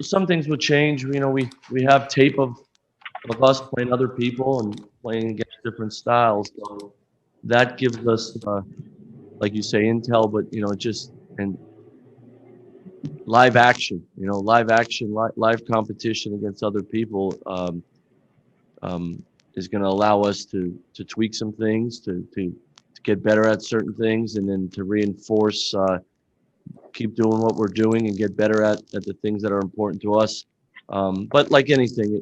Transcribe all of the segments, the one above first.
Some things will change. We have tape of us playing other people and playing against different styles. So that gives us, like you say, intel, but just and live action. Live action, live competition against other people is going to allow us to tweak some things, to get better at certain things, and then to reinforce, keep doing what we're doing, and get better at the things that are important to us. But like anything,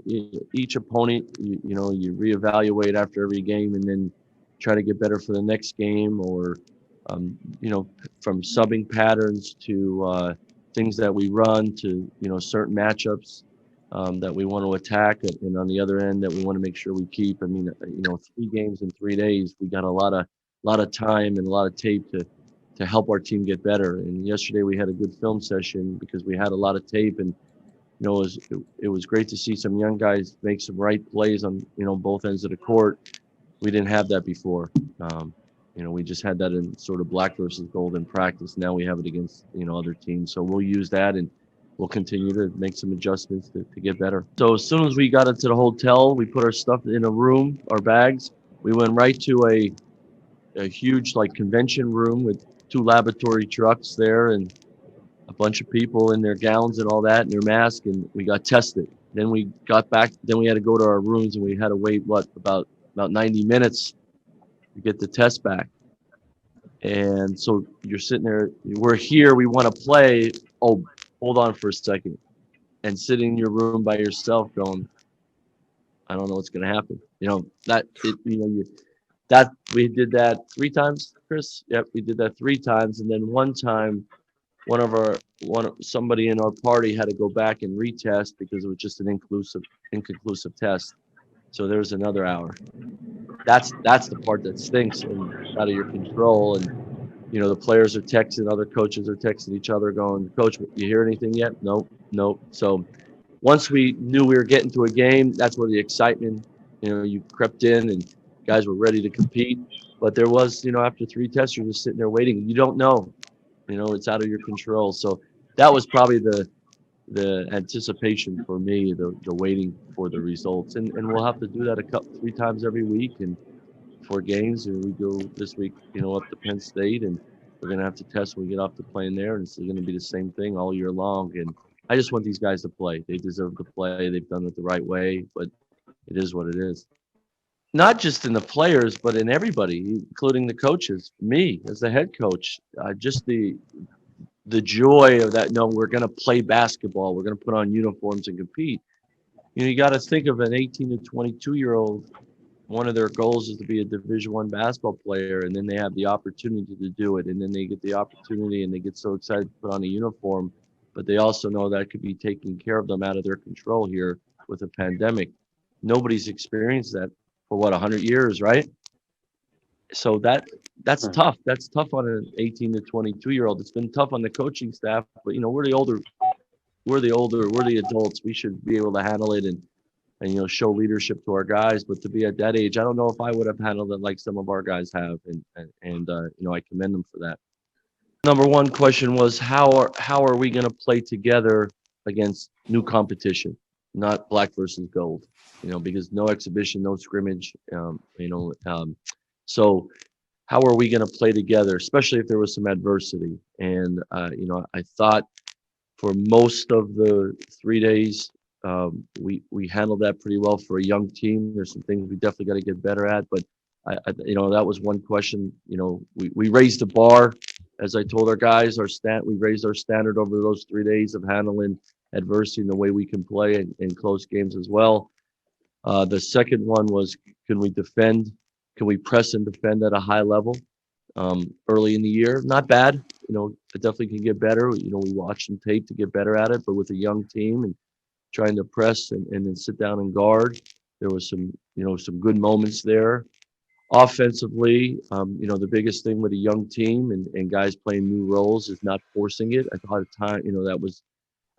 each opponent, you reevaluate after every game, and then try to get better for the next game, or from subbing patterns to things that we run to certain matchups that we want to attack, and on the other end that we want to make sure we keep. I mean, 3 games in 3 days, we got a lot of time and a lot of tape to help our team get better. And yesterday we had a good film session because we had a lot of tape, and it was great to see some young guys make some right plays on both ends of the court. We didn't have that before. We just had that in sort of black versus gold in practice. Now we have it against other teams. So we'll use that, and we'll continue to make some adjustments to get better. So as soon as we got into the hotel, we put our stuff in a room, our bags. We went right to a huge like convention room with 2 laboratory trucks there, and a bunch of people in their gowns and all that and their masks, and we got tested. Then we got back. Then we had to go to our rooms, and we had to wait about 90 minutes to get the test back. And so you're sitting there. We're here. We want to play. Oh, hold on for a second. And sitting in your room by yourself, going, I don't know what's going to happen. That it. That we did that 3 times, Chris. Yep, we did that 3 times, and then one time somebody in our party had to go back and retest because it was just an inconclusive test. So there was another hour. That's the part that stinks and out of your control. And the players are texting, other coaches are texting each other, going, "Coach, you hear anything yet?" Nope, nope. So once we knew we were getting to a game, that's where the excitement, you crept in, and guys were ready to compete. But there was, after 3 tests, you're just sitting there waiting. You don't know. It's out of your control. So that was probably the anticipation for me, the waiting for the results. And we'll have to do that 3 times every week and 4 games. And we go this week, up to Penn State, and we're going to have to test when we get off the plane there. And it's going to be the same thing all year long. And I just want these guys to play. They deserve to play. They've done it the right way, but it is what it is. Not just in the players, but in everybody, including the coaches. Me as the head coach, just the joy of that. No, we're going to play basketball. We're going to put on uniforms and compete. You got to think of an 18 to 22-year-old. One of their goals is to be a Division I basketball player, and then they have the opportunity to do it, and then they get the opportunity, and they get so excited to put on a uniform. But they also know that could be taking care of them out of their control here with a pandemic. Nobody's experienced that for 100 years, right? So that's tough. That's tough on an 18 to 22-year-old. It's been tough on the coaching staff, but we're the adults. We should be able to handle it and show leadership to our guys. But to be at that age, I don't know if I would have handled it like some of our guys have, and I commend them for that. Number one question was how are we going to play together against new competition, not black versus gold, because no exhibition, no scrimmage, so how are we going to play together, especially if there was some adversity? And I thought for most of the 3 days, we handled that pretty well for a young team. There's some things we definitely got to get better at, but that was one question. We raised the bar, as I told our guys. We raised our standard over those 3 days of handling adversity and the way we can play in close games as well. The second one was, can we defend? Can we press and defend at a high level? Early in the year, not bad. It definitely can get better. We watched some tape to get better at it, but with a young team and trying to press and then sit down and guard, there was some good moments there. Offensively, the biggest thing with a young team and guys playing new roles is not forcing it. I thought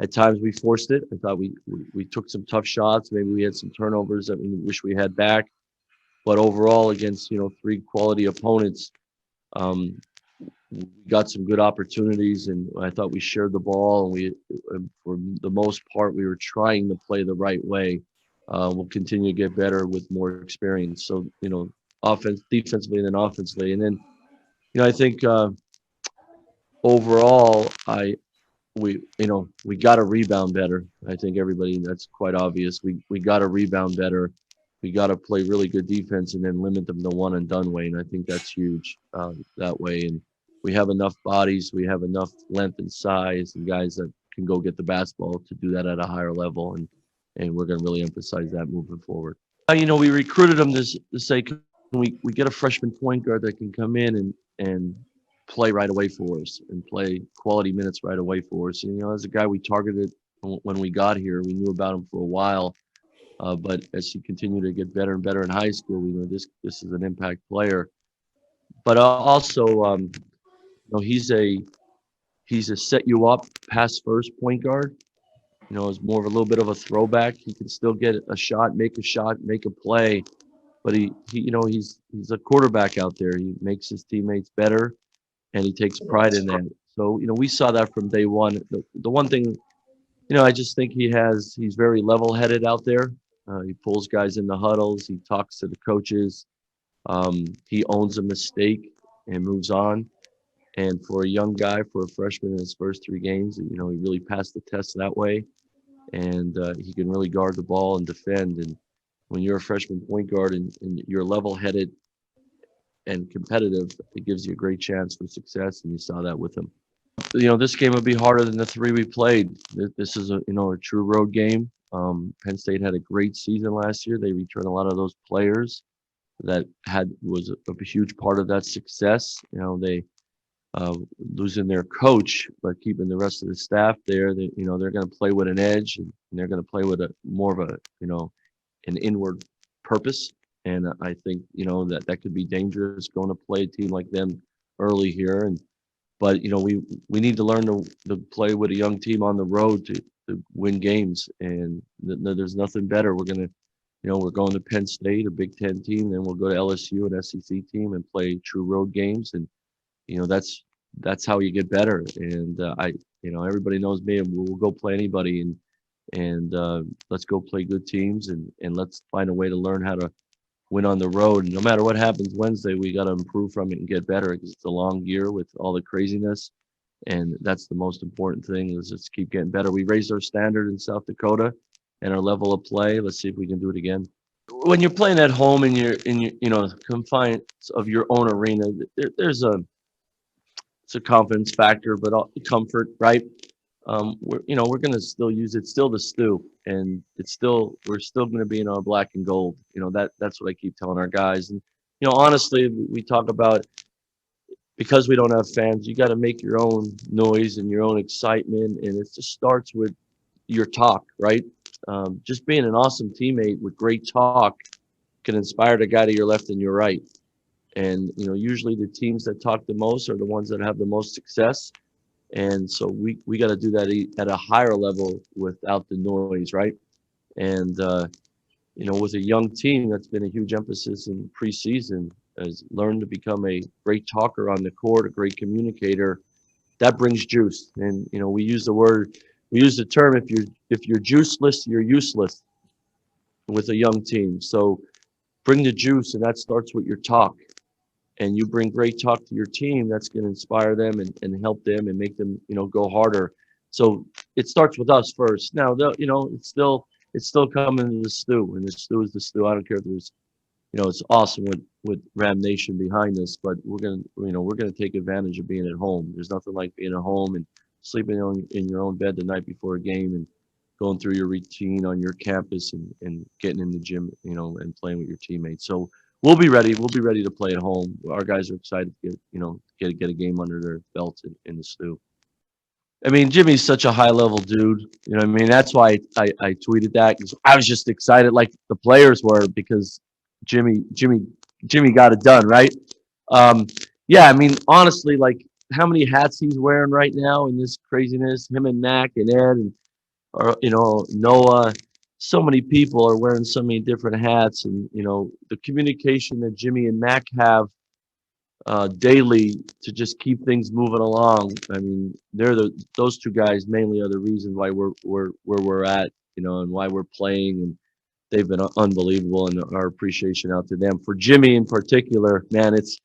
at times we forced it. I thought we took some tough shots. Maybe we had some turnovers that we wish we had back. But overall, against 3 quality opponents, we got some good opportunities, and I thought we shared the ball, and for the most part, we were trying to play the right way. We'll continue to get better with more experience. So, defensively and then offensively. And then, I think overall, we got to rebound better. I think everybody, that's quite obvious. We got to rebound better. We got to play really good defense and then limit them to one and done way. And I think that's huge that way. And we have enough bodies, we have enough length and size, and guys that can go get the basketball to do that at a higher level. And we're going to really emphasize that moving forward. We recruited them to say, can we get a freshman point guard that can come in and play right away for us and play quality minutes right away for us. And, as a guy we targeted when we got here, we knew about him for a while. But as he continued to get better and better in high school, we know this is an impact player. But also, he's a set you up, pass first point guard. Is more of a little bit of a throwback. He can still get a shot, make a play. But he's a quarterback out there. He makes his teammates better, and he takes pride in that. So, we saw that from day one. The one thing, I just think he's very level-headed out there. He pulls guys in the huddles. He talks to the coaches. He owns a mistake and moves on. And for a young guy, for a freshman in his first 3 games, he really passed the test that way. And he can really guard the ball and defend. And when you're a freshman point guard and you're level-headed and competitive, it gives you a great chance for success. And you saw that with him. This game would be harder than the 3 we played. This is a true road game. Penn State had a great season last year. They returned a lot of those players that was a huge part of that success. They losing their coach, but keeping the rest of the staff there. They're going to play with an edge, and they're going to play with a more of a an inward purpose. And I think that could be dangerous going to play a team like them early here. But we need to learn to play with a young team on the road to win games, and there's nothing better. We're going to Penn State, a Big Ten team, then we'll go to LSU, an SEC team, and play true road games. And that's how you get better. And everybody knows me, and we'll go play anybody, and let's go play good teams, and let's find a way to learn how to win on the road. And no matter what happens Wednesday, we got to improve from it and get better, because it's a long year with all the craziness. And that's the most important thing, is just keep getting better. We raised our standard in South Dakota and our level of play. Let's see if we can do it again. When you're playing at home and you're in your, confines of your own arena, it's a confidence factor, but comfort, right? We're going to still use it, still the stew, and we're still going to be in our black and gold. That's what I keep telling our guys. And honestly, we talk about, because we don't have fans, you got to make your own noise and your own excitement, and it just starts with your talk, right? Just being an awesome teammate with great talk can inspire the guy to your left and your right. And usually the teams that talk the most are the ones that have the most success. And so we got to do that at a higher level without the noise, right? And with a young team, that's been a huge emphasis in preseason, has learned to become a great talker on the court, a great communicator. That brings juice. And we use the term, if you're juiceless, you're useless with a young team. So bring the juice, and that starts with your talk. And you bring great talk to your team, that's going to inspire them and help them and make them, go harder. So it starts with us first. Now, it's still coming to the stew, and the stew is the stew. I don't care if there's, it's awesome with Ram Nation behind us, but we're gonna take advantage of being at home. There's nothing like being at home and sleeping in your own bed the night before a game, and going through your routine on your campus, and getting in the gym, and playing with your teammates. So we'll be ready. We'll be ready to play at home. Our guys are excited to get a game under their belts in the stew. I mean, Jimmy's such a high level dude. You know what I mean? That's why I tweeted that, because I was just excited like the players were, because Jimmy got it done, right? Um, yeah, I mean, honestly, like how many hats he's wearing right now in this craziness, him and Mac and Ed and Noah, so many people are wearing so many different hats, and the communication that Jimmy and Mac have daily to just keep things moving along. I mean, those two guys mainly are the reason why we're where we're at, and why we're playing, and they've been unbelievable, and our appreciation out to them. For Jimmy in particular, man, it's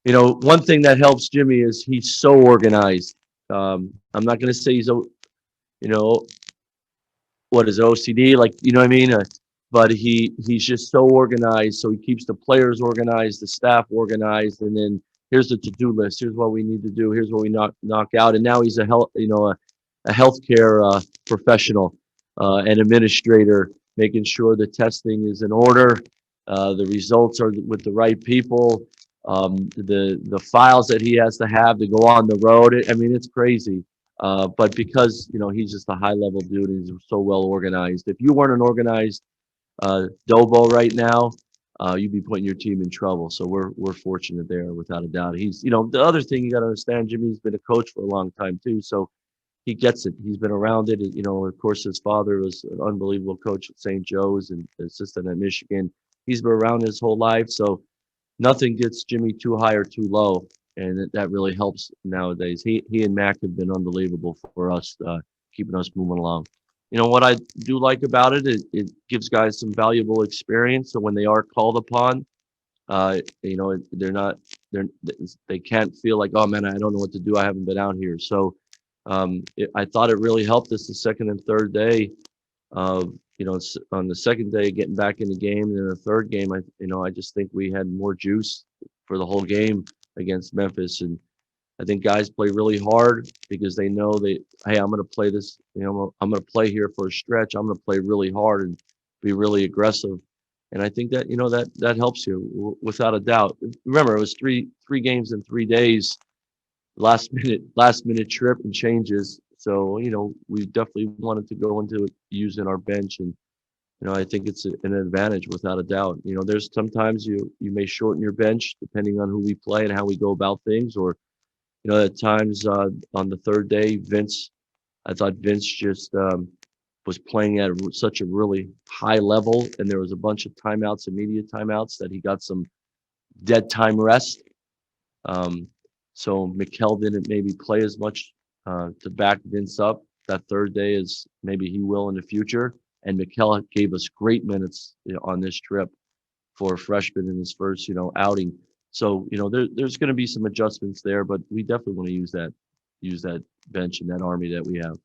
one thing that helps Jimmy is he's so organized. I'm not going to say you know what is it, OCD, like, you know what I mean? But he's just so organized. So he keeps the players organized, the staff organized, and then here's the to-do list. Here's what we need to do. Here's what we knock out. And now he's a healthcare professional, and administrator, making sure the testing is in order, the results are with the right people, the files that he has to have to go on the road. I mean, it's crazy. But because he's just a high level dude and he's so well organized. If you weren't an organized Dobo right now, you'd be putting your team in trouble. So we're fortunate there, without a doubt. He's the other thing you got to understand, Jimmy's been a coach for a long time too, so he gets it. He's been around it. Of course, his father was an unbelievable coach at St. Joe's and assistant at Michigan. He's been around his whole life, so nothing gets Jimmy too high or too low, and that really helps nowadays. He and Mac have been unbelievable for us, keeping us moving along. What I do like about it gives guys some valuable experience. So when they are called upon, they're not they're they can't feel like, oh man, I don't know what to do. I haven't been out here. So I thought it really helped us the second and third day. On the second day getting back in the game, and then the third game, I just think we had more juice for the whole game against Memphis, and I think guys play really hard because they know hey, I'm going to play this, I'm going to play here for a stretch. I'm going to play really hard and be really aggressive, and I think that that helps you without a doubt. Remember, it was three games in 3 days, last minute trip and changes. So, we definitely wanted to go into it using our bench. And, I think it's an advantage without a doubt. There's sometimes you may shorten your bench depending on who we play and how we go about things. Or, at times on the third day, I thought Vince just was playing at such a really high level. And there was a bunch of timeouts, immediate timeouts, that he got some dead time rest. Um, so Mikel didn't maybe play as much to back Vince up that third day as maybe he will in the future. And Mikel gave us great minutes, on this trip for a freshman in his first, outing. So, there's going to be some adjustments there, but we definitely want to use that bench and that army that we have.